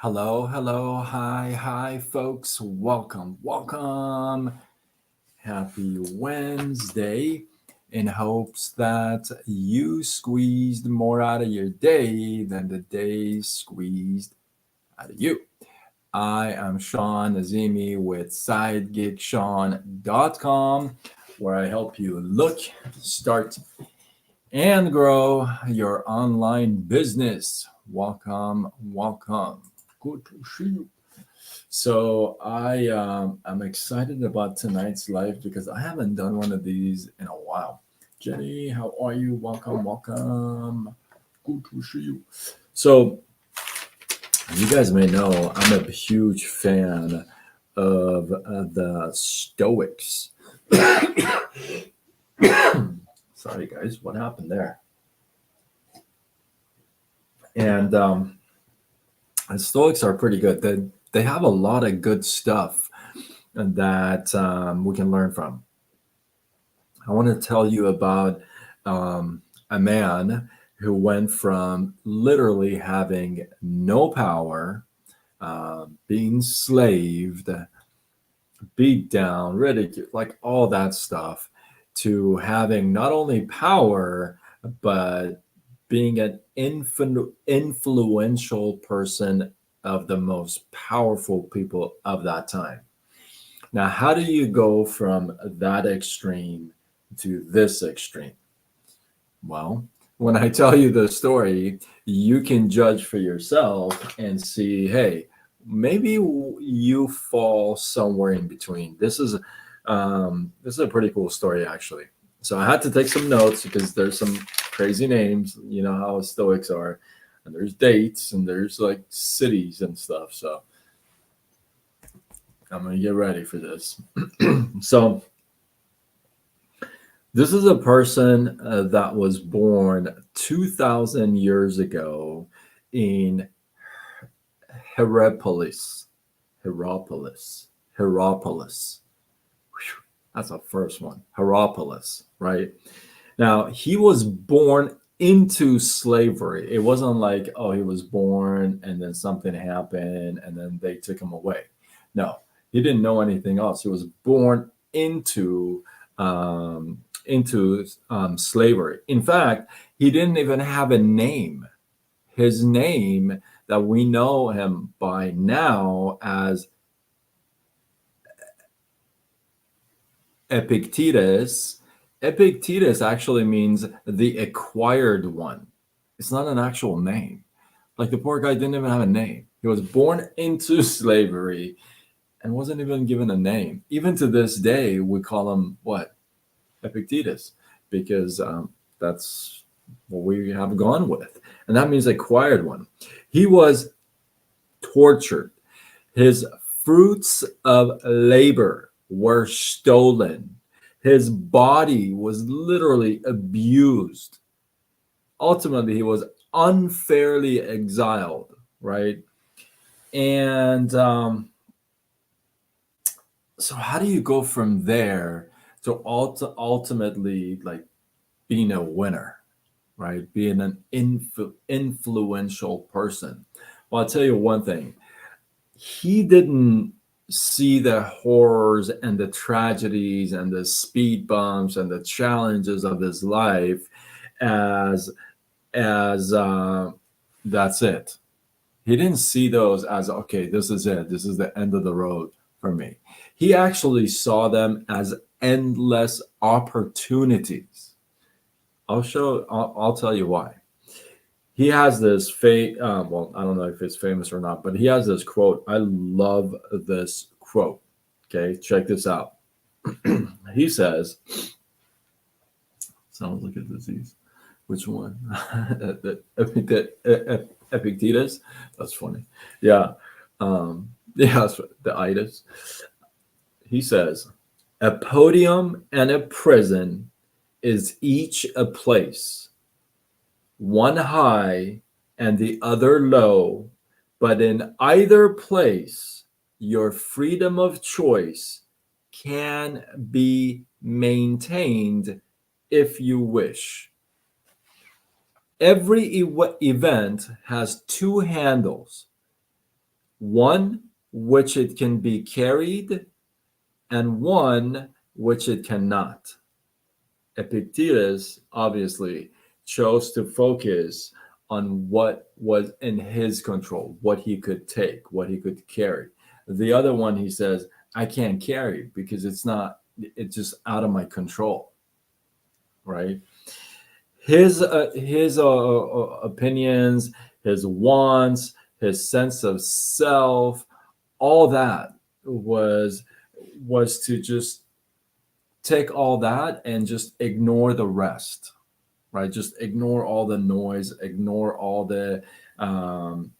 Hello, hello, hi, folks. Welcome. Happy Wednesday. In hopes that you squeezed more out of your day than the day squeezed out of you. I am Sean Azimi with SideGigSean.com, where I help you look, start, and grow your online business. Welcome. Good to see you. So I'm excited about tonight's live because I haven't done one of these in a while. Jenny, how are you? Welcome. Good to see you. So you guys may know I'm a huge fan of the Stoics. Sorry, guys, what happened there? And the Stoics are pretty good. They have a lot of good stuff that we can learn from. I want to tell you about a man who went from literally having no power, being enslaved, beat down, ridiculed, like all that stuff, to having not only power, but being an influential person of the most powerful people of that time. Now, how do you go from that extreme to this extreme? Well, when I tell you the story, you can judge for yourself and see, hey, maybe you fall somewhere in between. This is a pretty cool story, actually. So I had to take some notes because there's some crazy names. You know how Stoics are, and there's dates and there's like cities and stuff. So I'm gonna get ready for this. So this is a person that was born 2,000 years ago in Hierapolis. Hierapolis. Hierapolis. Whew, that's the first one. Hierapolis, right? Now, he was born into slavery. It wasn't like, oh, he was born and then something happened and then they took him away. No, he didn't know anything else. He was born um, into slavery. In fact, he didn't even have a name. His name that we know him by now as Epictetus. Epictetus actually means the acquired one. It's not an actual name. Like the poor guy didn't even have a name. He was born into slavery and wasn't even given a name. Even to this day, we call him what? Epictetus, because that's what we have gone with. And that means acquired one. He was tortured. His fruits of labor were stolen. His body was literally abused. Ultimately, he was unfairly exiled, right? And so, how do you go from there to ultimately like being a winner, right? Being an influential person? Well, I'll tell you one thing. He didn't see the horrors and the tragedies and the speed bumps and the challenges of his life as as that's it. He didn't see those as okay, this is it. This is the end of the road for me. He actually saw them as endless opportunities. I'll tell you why. He has this well, I don't know if it's famous or not, but he has this quote. I love this quote. Okay, check this out. He says, sounds like a disease. Which one? Epictetus. That's funny. Yeah. Yeah, that's the itis. He says, a podium and a prison is each a place, one high and the other low, but in either place, your freedom of choice can be maintained if you wish. Every event has two handles. one which it can be carried, and one which it cannot. Epictetus obviously chose to focus on what was in his control, what he could take, what he could carry. The other one, he says, I can't carry because it's just out of my control, right? His opinions, his wants, his sense of self, all that was to just take all that and just ignore the rest, right? Just ignore all the noise, ignore um,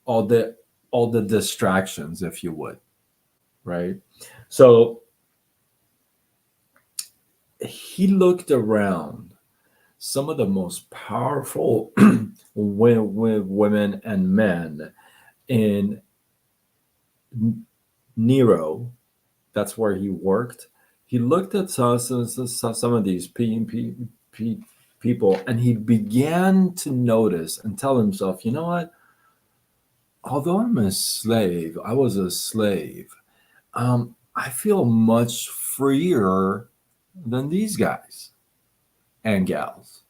all the all the distractions, if you would, right? So he looked around some of the most powerful women and men in Nero. That's where he worked. He looked at some of these people, and he began to notice and tell himself, you know what? Although I'm a slave, I was a slave. I feel much freer than these guys and gals.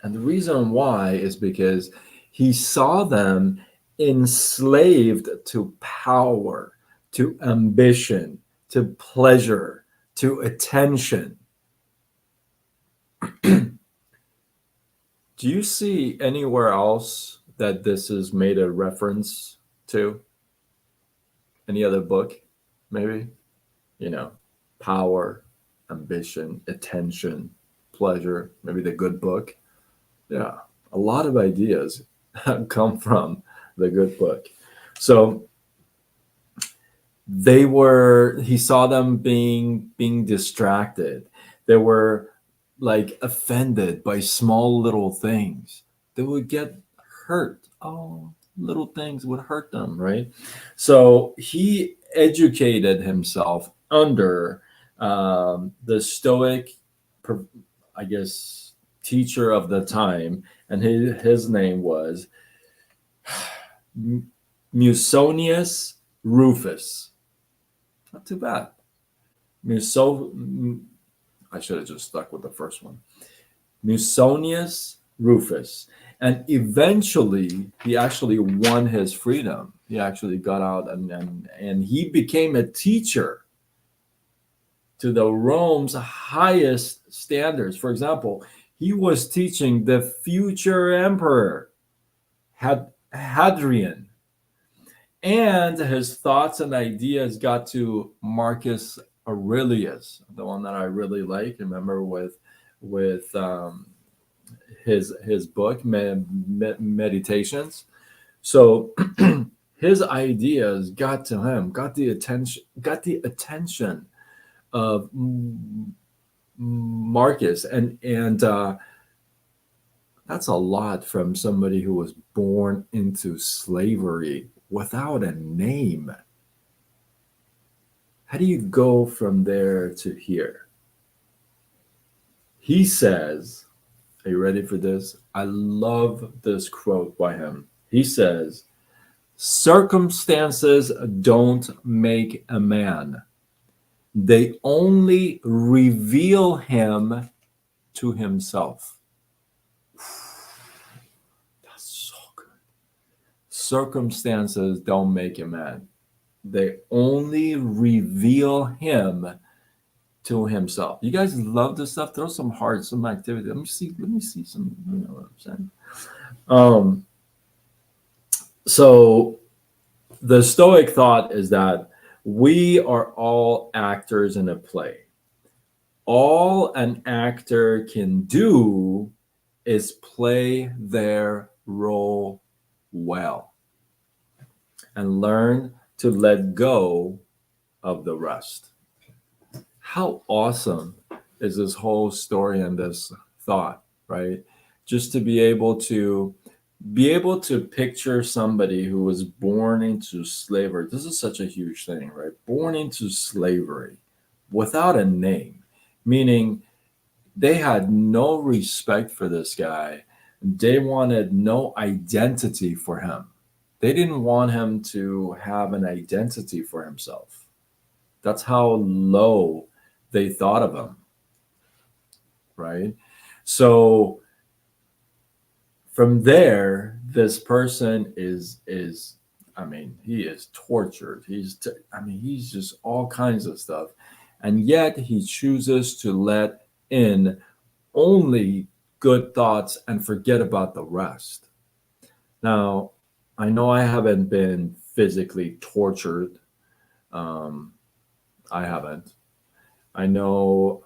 And the reason why is because he saw them enslaved to power, to ambition, to pleasure, to attention. Do you see anywhere else that this is made a reference to? Any other book, maybe? You know, power, ambition, attention, pleasure, maybe the good book. Yeah, a lot of ideas come from the good book. So he saw them being distracted. They were like offended by small little things. They would get hurt. Oh, little things would hurt them, right? So he educated himself under the Stoic, I guess, teacher of the time, and his name was Musonius Rufus. Not too bad. I should have just stuck with the first one. Musonius Rufus. And eventually, he actually won his freedom. He actually got out and he became a teacher to the Rome's highest standards. For example, he was teaching the future emperor, Hadrian, and his thoughts and ideas got to Marcus Aurelius, the one that I really like. Remember with his book Meditations. So his ideas got to him, got the attention of Marcus, and that's a lot from somebody who was born into slavery without a name. How do you go from there to here? He says, are you ready for this? I love this quote by him. He says, circumstances don't make a man. They only reveal him to himself. That's so good. Circumstances don't make a man. They only reveal him to himself. You guys love this stuff. Throw some hearts, some activity. Let me see some, you know what I'm saying? So the Stoic thought is that we are all actors in a play. All an actor can do is play their role well and learn to let go of the rest. How awesome is this whole story and this thought, right? Just to be able to picture somebody who was born into slavery. This is such a huge thing, right? Born into slavery without a name, meaning they had no respect for this guy. They wanted no identity for him. They didn't want him to have an identity for himself. That's how low they thought of him, right? So from there, this person is I mean, he is tortured. I mean, he's just all kinds of stuff, and yet he chooses to let in only good thoughts and forget about the rest. Now, I know I haven't been physically tortured. Um, I haven't. I know.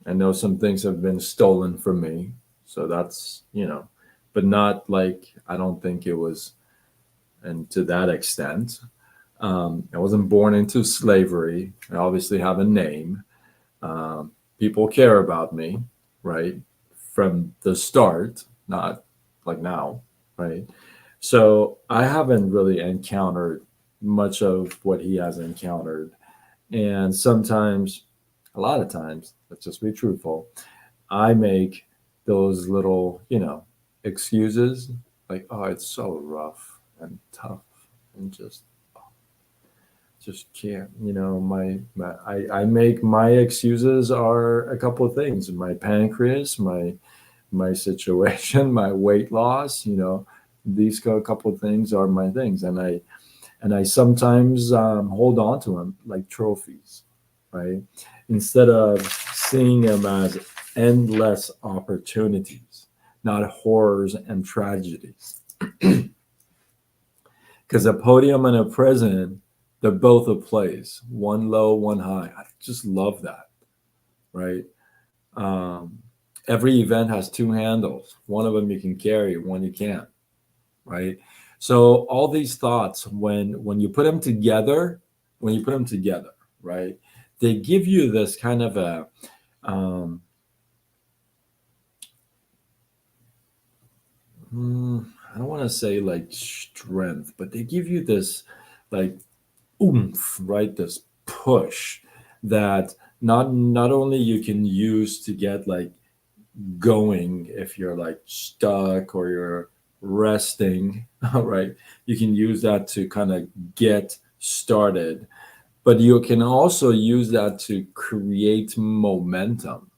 I know some things have been stolen from me, so that's but not like I don't think it was, and to that extent. I wasn't born into slavery. I obviously have a name. Um, People care about me, right? From the start, not like now, right? So I haven't really encountered much of what he has encountered. And sometimes, a lot of times, let's just be truthful, I make those little, excuses like, oh, it's so rough and tough and just can't, I make my excuses are a couple of things: my pancreas, my situation, my weight loss, these couple of things are my things. And I sometimes hold on to them like trophies, right? Instead of seeing them as endless opportunities, not horrors and tragedies. Because a podium and a prison, they're both a place, one low, one high. I just love that, right? Um, every event has two handles. One of them you can carry, one you can't, right? So all these thoughts, when you put them together, right, they give you this kind of a I don't want to say like strength, but they give you this like oomph, right? This push that not only you can use to get like going if you're like stuck or you're resting, right? You can use that to kind of get started, but you can also use that to create momentum.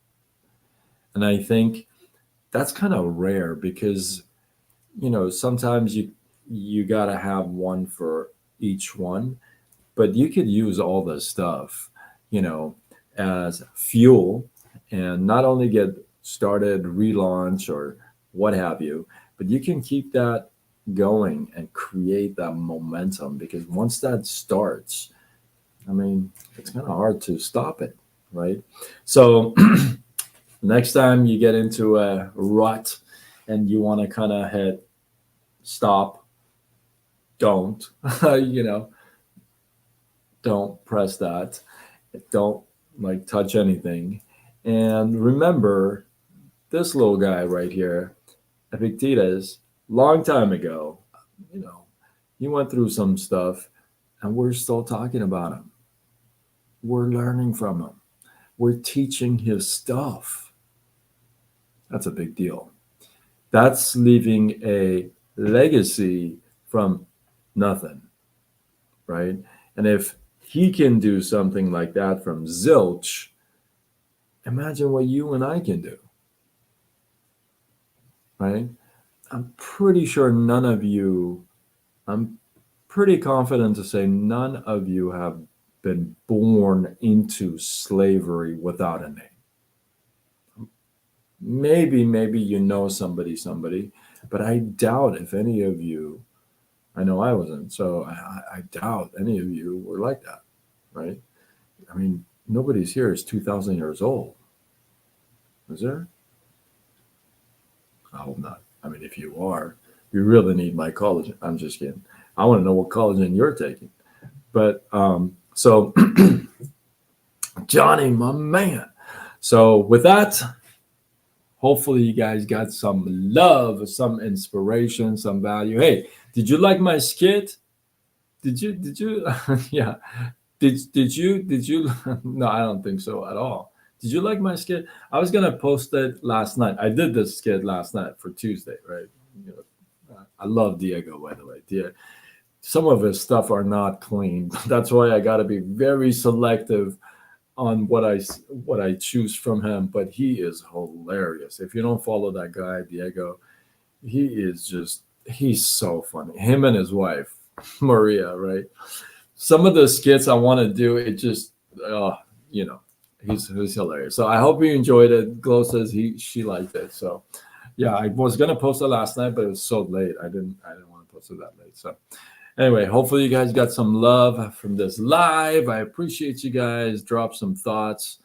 And I think that's kind of rare because sometimes you got to have one for each one, but you could use all this stuff, you know, as fuel and not only get started, relaunch, or what have you, but you can keep that going and create that momentum because once that starts, I mean, it's kind of hard to stop it, right? So, next time you get into a rut and you want to kind of hit stop, don't, you know, don't press that. Don't like touch anything. And remember this little guy right here, Epictetus, long time ago, you know, he went through some stuff and we're still talking about him. We're learning from him. We're teaching his stuff. That's a big deal. That's leaving a legacy from nothing, right? And if he can do something like that from zilch, imagine what you and I can do, right? I'm pretty sure none of you, I'm pretty confident to say none of you have been born into slavery without a name. Maybe somebody, but I doubt if any of you, I know I wasn't, so I doubt any of you were like that, right? I mean, nobody's here is 2,000 years old. Is there? I hope not. I mean, if you are, you really need my collagen. I'm just kidding. I want to know what collagen you're taking. But so, Johnny, my man. So, with that, hopefully you guys got some love, some inspiration, some value. Hey, did you like my skit? Did you yeah. Did you no, I don't think so at all. Did you like my skit? I was gonna post it last night. I did this skit last night for Tuesday, right? I love Diego, by the way. some of his stuff are not clean. That's why I got to be very selective on what I choose from him. But he is hilarious. If you don't follow that guy, Diego, he's so funny. Him and his wife, Maria, right? Some of the skits I want to do, it just, uh, you know, he's hilarious. So I hope you enjoyed it. Glow says she liked it. So yeah, I was gonna post it last night, but it was so late. I didn't want to post it that late. So anyway, hopefully you guys got some love from this live. I appreciate you guys. Drop some thoughts.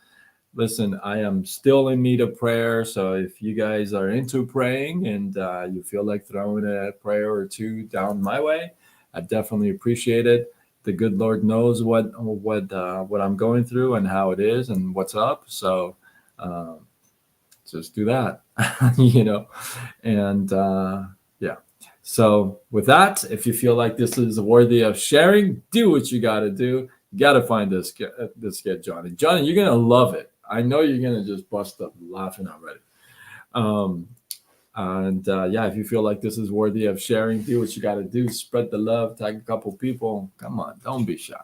Listen, I am still in need of prayer. So if you guys are into praying and you feel like throwing a prayer or two down my way, I definitely appreciate it. The good Lord knows what I'm going through and how it is and what's up. So um, just do that, you know. And yeah. So with that, if you feel like this is worthy of sharing, do what you got to do. You got to find this kid, Johnny. Johnny, you're gonna love it. I know you're gonna just bust up laughing already. Um, and yeah, if you feel like this is worthy of sharing, do what you got to do. Spread the love. Tag a couple people. Come on, don't be shy.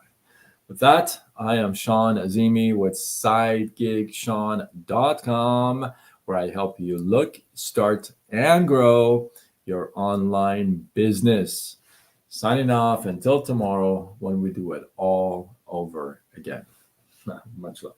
With that, I am Sean Azimi with SideGigSean.com, where I help you look, start, and grow your online business. Signing off until tomorrow when we do it all over again. Much love.